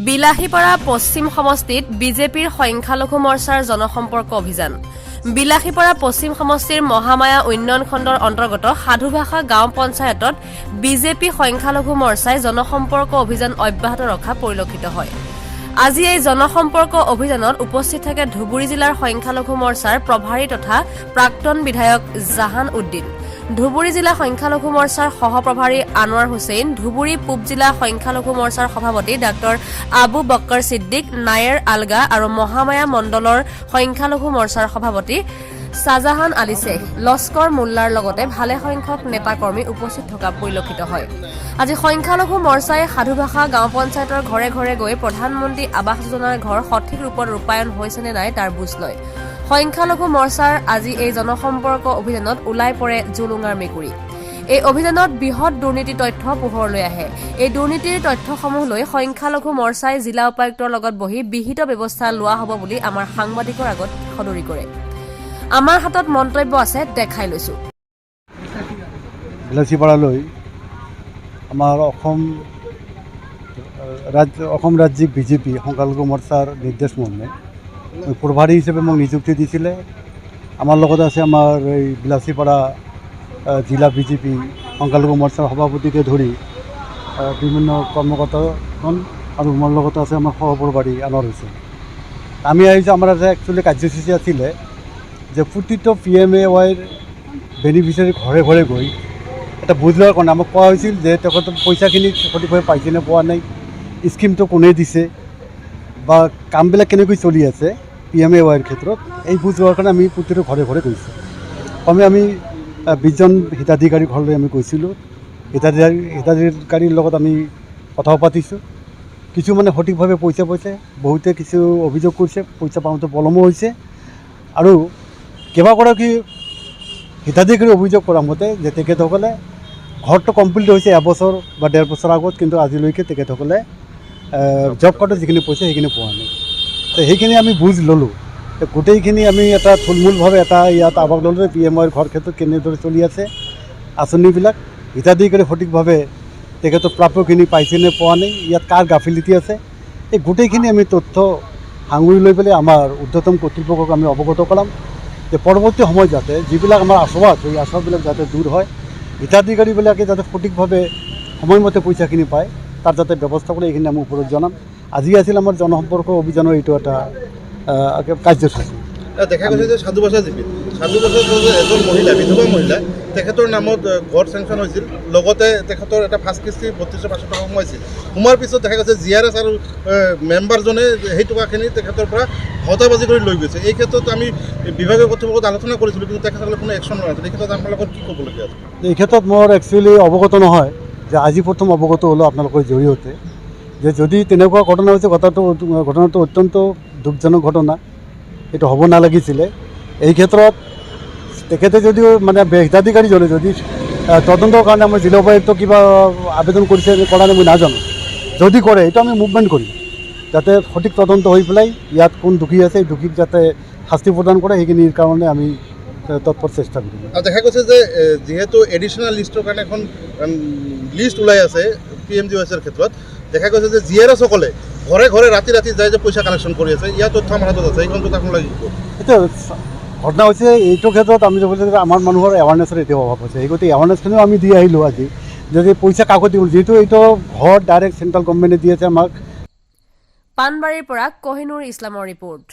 বিলাসীপাৰা পশ্চিম সমষ্টিত বিজেপিৰ সংখ্যালঘু মৰ্চাৰ জনসম্পৰ্ক অভিযান। বিলাসীপাৰা পশ্চিম সমষ্টিৰ মহামায়া উন্নয়ন খণ্ডৰ অন্তৰ্গত সাধুভাষা গাঁও পঞ্চায়তত বিজেপি সংখ্যালঘু মৰ্চাই জনসম্পৰ্ক অভিযান অব্যাহত ৰখা পৰিলক্ষিত হয়। আজি এই জনসম্পৰ্ক অভিযানত উপস্থিত থাকে ধুবুৰী জিলাৰ সংখ্যালঘু মৰ্চাৰ প্ৰভাৰী তথা প্ৰাক্তন বিধায়ক জাহান উদ্দিন, ধুবুৰী জিলা সংখ্যালঘু মৰ্চাৰ সহপ্ৰভাৰী আনোৱাৰ হুছেইন, ধুবুৰী পূব জিলা সংখ্যালঘু মৰ্চাৰ সভাপতি ডাক্তৰ আবু বক্কৰ ছিদ্দিক, নায়েৰ আলগা আৰু মহামায়া মণ্ডলৰ সংখ্যালঘু মৰ্চাৰ সভাপতি ছাজাহান আলী শ্বেখ, লস্কৰ মোল্লাৰ লগতে ভালেসংখ্যক নেতাকৰ্মী উপস্থিত থকা পৰিলক্ষিত হয়। আজি সংখ্যালঘু মৰ্চাই সাধুভাষা গাঁও পঞ্চায়তৰ ঘৰে ঘৰে গৈ প্ৰধানমন্ত্ৰী আৱাস যোজনাৰ ঘৰ সঠিক ৰূপত ৰূপায়ণ হৈছে নে নাই তাৰ বুজ লয়। সংখ্যালঘু মৰ্চাৰ আজি এই জনসম্পৰ্ক অভিযানত ওলাই পৰে জুলুঙাৰ মেকুৰী। এই অভিযানত বৃহৎ দুৰ্নীতি তথ্য পোহৰলৈ আহে। এই দুৰ্নীতিৰ তথ্যসমূহ লৈ সংখ্যালঘু মৰ্চাই জিলা উপায়ুক্তৰ লগত বহি বিহিত ব্যৱস্থা লোৱা হ'ব বুলি আমাৰ সাংবাদিকৰ আগত সদৰি কৰে। আমাৰ হাতত মন্তব্য আছে, দেখাই লৈছো। বিলাসীপাৰালৈ আমাৰ অসম ৰাজ্যিক বিজেপি সংখ্যালঘু মৰ্চাৰ নিৰ্দেশ মৰ্মে প্ৰভাৰী হিচাপে মোক নিযুক্তি দিছিলে। আমাৰ লগত আছে আমাৰ এই বিলাসীপাৰা জিলা বিজেপি সংখ্যালঘু মৰ্চাৰ সভাপতিকে ধৰি বিভিন্ন কৰ্মকৰ্তাগণ আৰু মোৰ লগত আছে আমাৰ সহপ্ৰভাৰী আনোৱাৰ হুছেইন। আমি আহিছোঁ, আমাৰ এটা একচুৱেলি কাৰ্যসূচী আছিলে যে প্ৰতিটো PMAYৰ বেনিফিচিয়াৰী ঘৰে ঘৰে গৈ এটা বুজ লোৱাৰ কাৰণে আমাক কোৱা হৈছিল যে তেখেতৰ পইচাখিনি সঠিকভাৱে পাইছে নে পোৱা নাই, স্কিমটো কোনে দিছে বা কামবিলাক কেনেকৈ চলি আছে PMAYৰ ক্ষেত্ৰত, এই বুজ লোৱাৰ কাৰণে আমি প্ৰতিটো ঘৰে ঘৰে গৈছোঁ। কমে আমি 20 জন হিতাধিকাৰীৰ ঘৰলৈ আমি গৈছিলোঁ। হিতাধিকাৰীৰ লগত আমি কথাও পাতিছোঁ। কিছুমানে সঠিকভাৱে পইচা পাইছে, বহুতে কিছু অভিযোগ কৰিছে পইচা পাওঁতে পলমো হৈছে, আৰু কেইবাগৰাকী হিতাধিকাৰী অভিযোগ কৰা মতে যে তেখেতসকলে ঘৰটো কমপ্লিট হৈছে এবছৰ বা 1.5 বছৰ আগত, কিন্তু আজিলৈকে তেখেতসকলে জব কাৰ্ডৰ যিখিনি পইচা সেইখিনি পোৱা নাই। তো সেইখিনি আমি বুজ ল'লোঁ। গোটেইখিনি আমি এটা থুলমূলভাৱে এটা ইয়াত আৱাস ল'লোঁ PMAYৰ ঘৰ ক্ষেত্ৰত কেনেদৰে চলি আছে, আঁচনিবিলাক হিতাধিকাৰী সঠিকভাৱে তেখেতৰ প্ৰাপ্যখিনি পাইছে নে পোৱা নাই, ইয়াত কাৰ গাফিলতি আছে, এই গোটেইখিনি আমি তথ্য সাঙুৰি লৈ পেলাই আমাৰ ঊৰ্ধ্বতম কৰ্তৃপক্ষক আমি অৱগত কৰাম যে পৰৱৰ্তী সময়ত যাতে যিবিলাক আমাৰ আঁচোৱা আছে এই আঁচোৱাবিলাক যাতে দূৰ হয়, হিতাধিকাৰীবিলাকে যাতে সঠিকভাৱে সময়মতে পইচাখিনি পায় তাৰ যাতে ব্যৱস্থা কৰে, এইখিনি আমি ওপৰত জনাম। আজি আছিল আমাৰ জনসম্পৰ্ক অভিযানৰ এইটো এটা কাৰ্যসূচী। দেখা গৈছে যে সাধুভাষা এজন মহিলা, বিধৱা মহিলা, তেখেতৰ নামত ঘৰ চেংচন হৈছিল, লগতে তেখেতৰ এটা ফাৰ্ষ্ট কিস্তি 32,500 টকা সোমাইছিল। সোমোৱাৰ পিছত দেখা গৈছে GRS আৰু মেম্বাৰজনে সেই টকাখিনি তেখেতৰ পৰা হতাবাজি কৰি লৈ গৈছে। এই ক্ষেত্ৰত আমি বিভাগীয় কৰ্তৃপক্ষত আলোচনা কৰিছিলোঁ, কিন্তু তেখেতসকলে কোনো একশ্যন লোৱা নাছিল। এই ক্ষেত্ৰত আপোনালোকৰ কি ক'বলগীয়া আছে? এই ক্ষেত্ৰত মোৰ একচুৱেলি অৱগত নহয়, যে আজি প্ৰথম অৱগত হ'লোঁ আপোনালোকৰ জৰিয়তে যে যদি তেনেকুৱা ঘটনা হৈছে, ঘটনাটো অত্যন্ত দুখজনক ঘটনা, এইটো হ'ব নালাগিছিলে। এই ক্ষেত্ৰত তেখেতে যদিও মানে হিতাধিকাৰীজনে যদি তদন্তৰ কাৰণে আমাৰ জিলা উপায়ুক্ত কিবা আবেদন কৰিছে কৰা নাই মই নাজানো, যদি কৰে এইটো আমি মুভমেণ্ট কৰিম যাতে সঠিক তদন্ত হৈ পেলাই ইয়াত কোন দোষী আছে এই দোষীক যাতে শাস্তি প্ৰদান কৰে, সেইখিনিৰ কাৰণে আমি তৎপৰ চেষ্টা কৰিম। আৰু দেখা গৈছে যে যিহেতু এডিশ্যনেল লিষ্টৰ কাৰণে এখন লিষ্ট ওলাই আছে PMGYSৰ ক্ষেত্ৰত, দেখা গৈছে যে GRSসকলে ঘৰে ঘৰে ৰাতি ৰাতি যায় যে পইচা কালেকশ্যন কৰি আছে, ইয়াৰ তথ্য আমাৰ হাতত আছে। এইখনটো আপোনালোকে কি ক'ব? এইটো ঘটনা হৈছে এইটো ক্ষেত্ৰত আমি যাব লাগে আমাৰ মানুহৰ এৱাৰনেছৰ এতিয়াও অভাৱ হৈছে। এই গতিকে এৱাৰনেছখিনিও আমি দি আহিলোঁ আজি, যদি পইচা কাকত দিওঁ, যিহেতু এইটো ঘৰ ডাইৰেক্ট চেণ্ট্ৰেল গভৰ্ণমেণ্টে দি আছে আমাক। পানবাৰীৰ পৰা কহিনুৰ ইছলামৰ ৰিপৰ্ট।